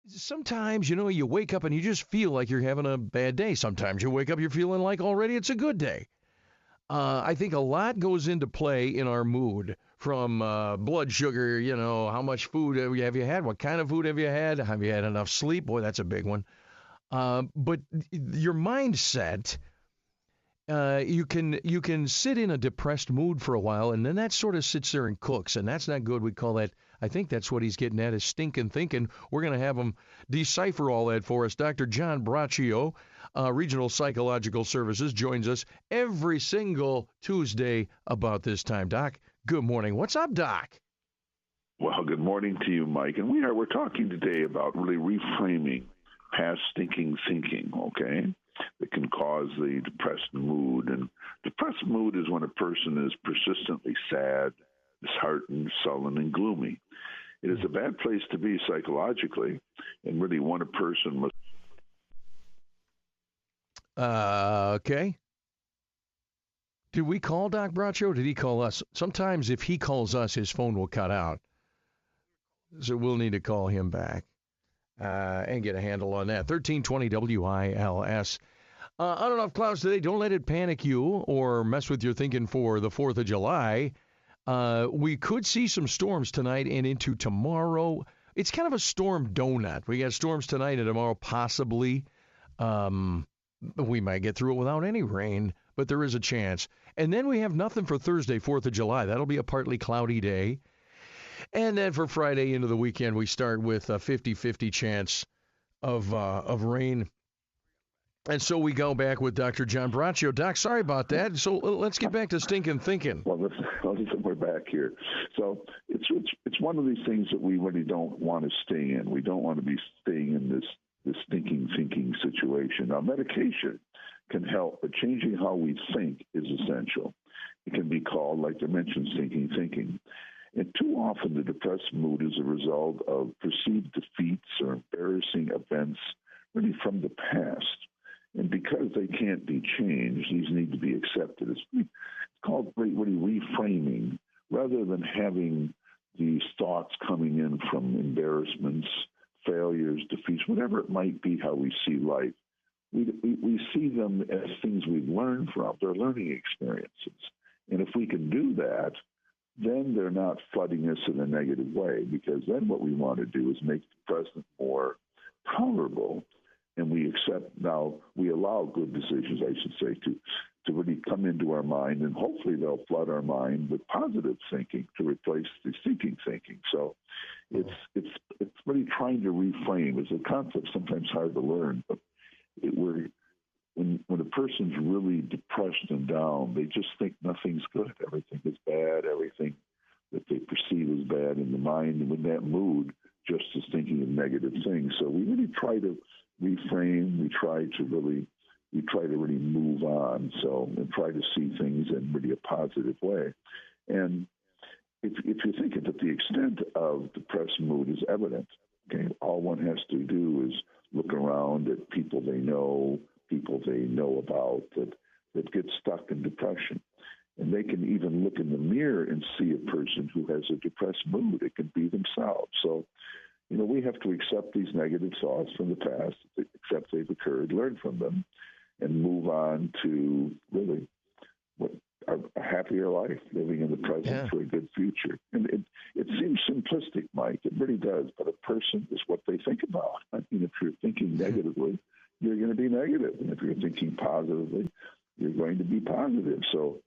sometimes, you wake up and you just feel like you're having a bad day. Sometimes you wake up, you're feeling like already it's a good day. I think a lot goes into play in our mood, from blood sugar, how much food have you had? What kind of food have you had? Have you had enough sleep? Boy, that's a big one. But your mindset, you can sit in a depressed mood for a while, and then that sort of sits there and cooks, and that's not good. We call that, I think that's what he's getting at, is stinking thinking. We're going to have him decipher all that for us. Dr. John Braccio, Regional Psychological Services, joins us every single Tuesday about this time. Doc, good morning. What's up, Doc? Well, good morning to you, Mike. And we're talking today about really reframing past stinking thinking, okay? That can cause the depressed mood. And depressed mood is when a person is persistently sad, disheartened, sullen, and gloomy. It is a bad place to be psychologically, and really when a person must... Okay. Did we call Doc Braccio? Did he call us? Sometimes if he calls us, his phone will cut out. So we'll need to call him back and get a handle on that. 1320 WILS. On and off clouds today. Don't let it panic you or mess with your thinking for the 4th of July. We could see some storms tonight and into tomorrow. It's kind of a storm donut. We got storms tonight and tomorrow, possibly. We might get through it without any rain, but there is a chance. And then we have nothing for Thursday, 4th of July. That'll be a partly cloudy day. And then for Friday into the weekend, we start with a 50-50 chance of rain. And so we go back with Dr. John Braccio. Doc, sorry about that. So let's get back to stinking thinking. Well, listen, we're back here. So it's one of these things that we really don't want to stay in. We don't want to be staying in this stinking thinking situation. Now, medication can help, but changing how we think is essential. It can be called, like I mentioned, stinking thinking. And too often the depressed mood is a result of perceived defeats or embarrassing events really from the past. And because they can't be changed, these need to be accepted. It's called really reframing. Rather than having these thoughts coming in from embarrassments, failures, defeats, whatever it might be, how we see life, we see them as things we've learned from. They're learning experiences. And if we can do that, then they're not flooding us in a negative way, because then what we want to do is make the present more tolerable, and we allow good decisions, I should say, to really come into our mind, and hopefully they'll flood our mind with positive thinking to replace the thinking thinking. So it's really trying to reframe. It's a concept sometimes hard to learn, but when a person's really depressed and down, they just think nothing's good. Everything is bad. Everything that they perceive as bad in the mind, and with that mood, just is thinking of negative things. So we really try to reframe. We try to really move on. So and try to see things in really a positive way. And if you think that the extent of depressed mood is evident, okay, all one has to do is look around at people they know about that get stuck in depression. And they can even look in the mirror and see a person who has a depressed mood. It can be themselves. So, we have to accept these negative thoughts from the past, accept they've occurred, learn from them, and move on to really a happier life, living in the present for a good future. And it seems simplistic, Mike. It really does. But a person is what they think about. I mean, if you're thinking negatively, you're going to be negative. And if you're thinking positively, you're going to be positive. So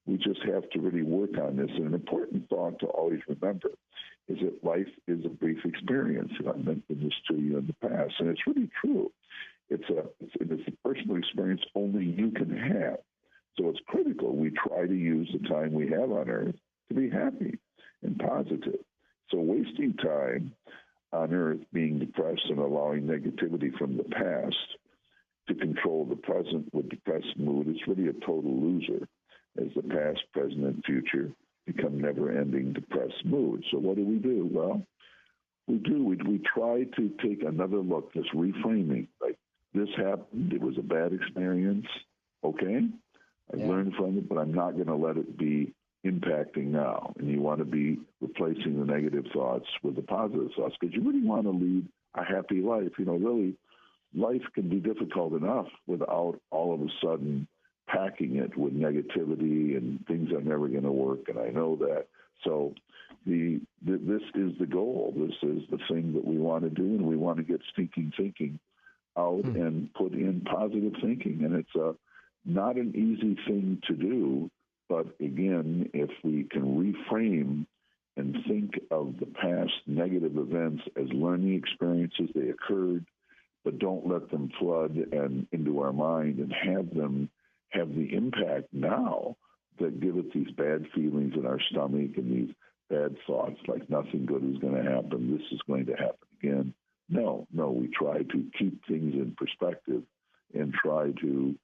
we just have to really work on this. And an important thought to always remember is that life is a brief experience. And I mentioned this to you in the past, and it's really true. It's a personal experience only you can have. So it's critical we try to use the time we have on Earth to be happy and positive. So wasting time on Earth being depressed and allowing negativity from the past to control the present with depressed mood is really a total loser, as the past, present, and future become never-ending depressed mood. So what do? Well, we try to take another look, this reframing. Like, this happened, it was a bad experience, okay? I learned from it, but I'm not going to let it be impacting now. And you want to be replacing the negative thoughts with the positive thoughts, because you really want to lead a happy life. Really, life can be difficult enough without all of a sudden packing it with negativity and things are never going to work, and I know that. So this is the goal. This is the thing that we want to do, and we want to get stinking thinking out and put in positive thinking. And it's not an easy thing to do, but again, if we can reframe and think of the past negative events as learning experiences, they occurred, but don't let them flood and into our mind and have them have the impact now that give it these bad feelings in our stomach and these bad thoughts like nothing good is going to happen, this is going to happen again. No, we try to keep things in perspective and try to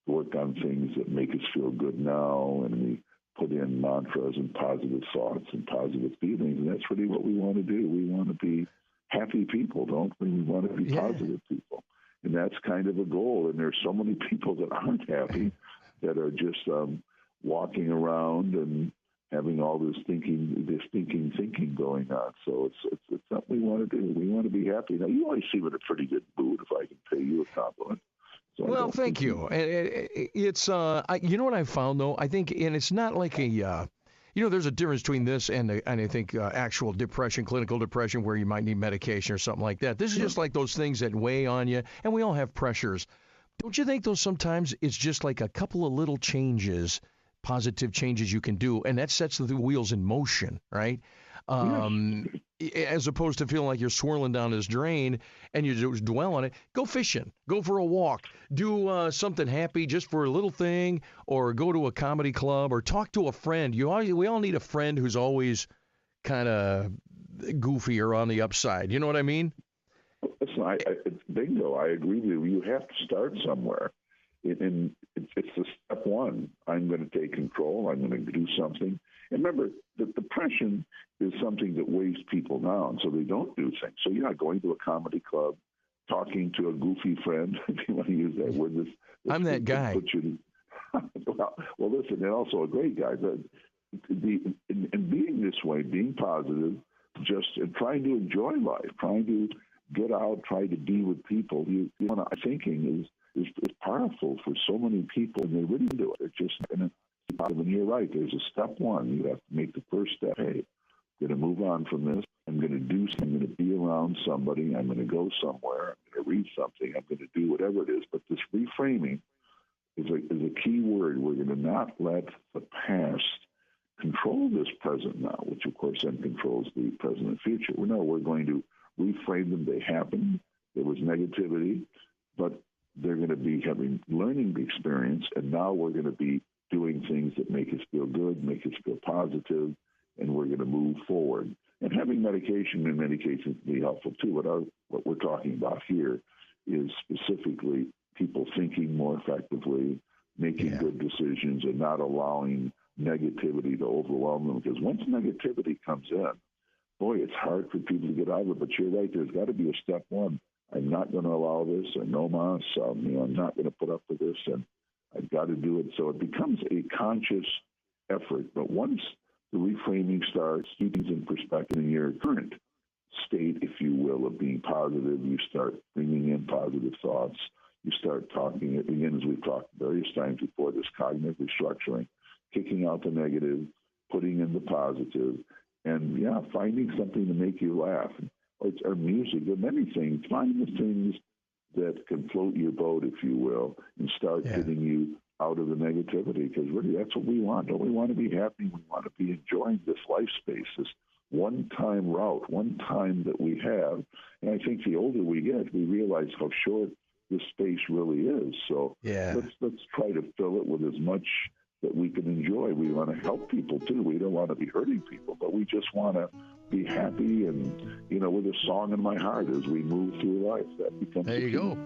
work on things that make us feel good now, and we put in mantras and positive thoughts and positive feelings, and that's really what we want to do. We want to be happy people, don't we? We want to be positive people. And that's kind of a goal. And there's so many people that aren't happy, that are just walking around and having all this thinking thinking going on. So it's something we want to do. We want to be happy. Now, you always seem in a pretty good mood, if I can pay you a compliment. So well, thank you. It's you know what I found though? I think, and it's not like a there's a difference between this and I think actual depression, clinical depression, where you might need medication or something like that. This is just like those things that weigh on you, and we all have pressures. Don't you think, though, sometimes it's just like a couple of little changes, positive changes you can do, and that sets the wheels in motion, right? As opposed to feeling like you're swirling down this drain and you just dwell on it. Go fishing, go for a walk, do something happy just for a little thing, or go to a comedy club, or talk to a friend. We all need a friend who's always kind of goofy or on the upside. You know what I mean? Listen, bingo. I agree with you. You have to start somewhere. And it's the step one. I'm going to take control. I'm going to do something. And remember, the depression is something that weighs people down, so they don't do things. So you're not going to a comedy club, talking to a goofy friend, if you want to use that word. I'm that guy. Well, listen, and also a great guy. But in being this way, being positive, just trying to enjoy life, trying to get out, try to be with people. Thinking is powerful for so many people, and they really do it. It's just, and you're right. There's a step one. You have to make the first step. Hey, I'm going to move on from this. I'm going to do something. I'm going to be around somebody. I'm going to go somewhere. I'm going to read something. I'm going to do whatever it is. But this reframing is a key word. We're going to not let the past control this present now, which of course then controls the present and future. No, we're going to reframe them. They happened. There was negativity, but they're going to be having learning experience, and now we're going to be doing things that make us feel good, make us feel positive, and we're going to move forward. And having medication in many cases can be helpful too. What we're talking about here is specifically people thinking more effectively, making good decisions, and not allowing negativity to overwhelm them. Because once negativity comes in, boy, it's hard for people to get out of it. But you're right, there's got to be a step one. I'm not going to allow this, or no mas. I'm not going to put up with this, and I've got to do it. So it becomes a conscious effort. But once the reframing starts, keeping things in perspective in your current state, if you will, of being positive, you start bringing in positive thoughts. You start talking, again, as we've talked various times before, this cognitive restructuring, kicking out the negative, putting in the positive, and, finding something to make you laugh. Or music, or many things. Find the things that can float your boat, if you will, and start getting you out of the negativity, because really that's what we want. Don't we want to be happy? We want to be enjoying this life space, this one-time route, one time that we have. And I think the older we get, we realize how short this space really is. So let's try to fill it with as much that we can enjoy. We want to help people too. We don't want to be hurting people, but we just want to be happy and, with a song in my heart as we move through life. That becomes there you go.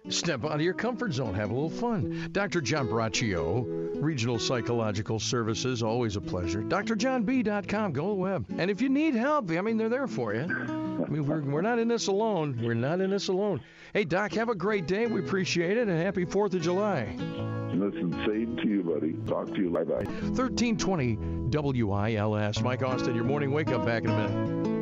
Step out of your comfort zone. Have a little fun. Dr. John Braccio, Regional Psychological Services, always a pleasure. drjohnb.com. Go to the web. And if you need help, they're there for you. We're not in this alone. We're not in this alone. Hey, Doc, have a great day. We appreciate it, and happy 4th of July. Listen, same to you, buddy. Talk to you. Bye-bye. 1320 WILS. Mike Austin, your morning wake-up, back in a minute.